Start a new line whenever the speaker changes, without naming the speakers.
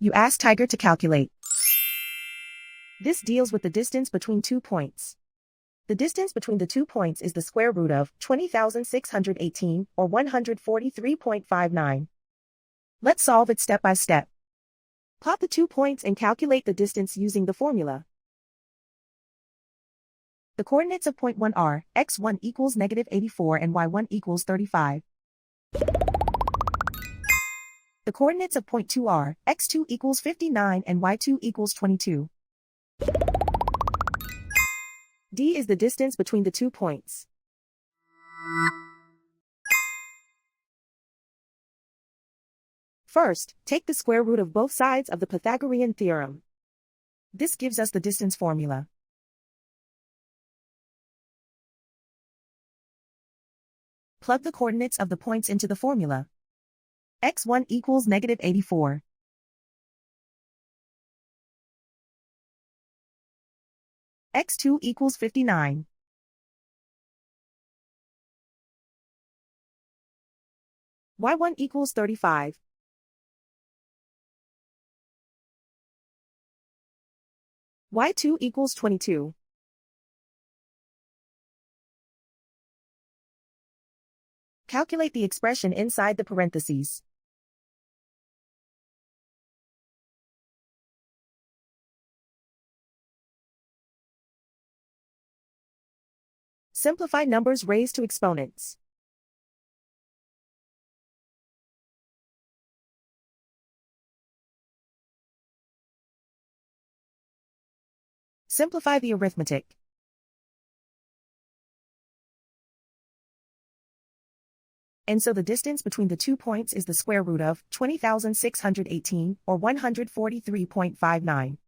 You ask Tiger to calculate. This deals with the distance between 2 points. The distance between the 2 points is the square root of 20,618, or 143.59. Let's solve it step by step. Plot the 2 points and calculate the distance using the formula. The coordinates of point 1 are, x1 equals -84 and y1 equals 35. The coordinates of point 2 are, x2 equals 59 and y2 equals 22. D is the distance between the 2 points. First, take the square root of both sides of the Pythagorean theorem. This gives us the distance formula. Plug the coordinates of the points into the formula. x1 equals -84. x2 equals 59. y1 equals 35. y2 equals 22. Calculate the expression inside the parentheses. Simplify numbers raised to exponents. Simplify the arithmetic. And so the distance between the 2 points is the square root of 20,618, or 143.59.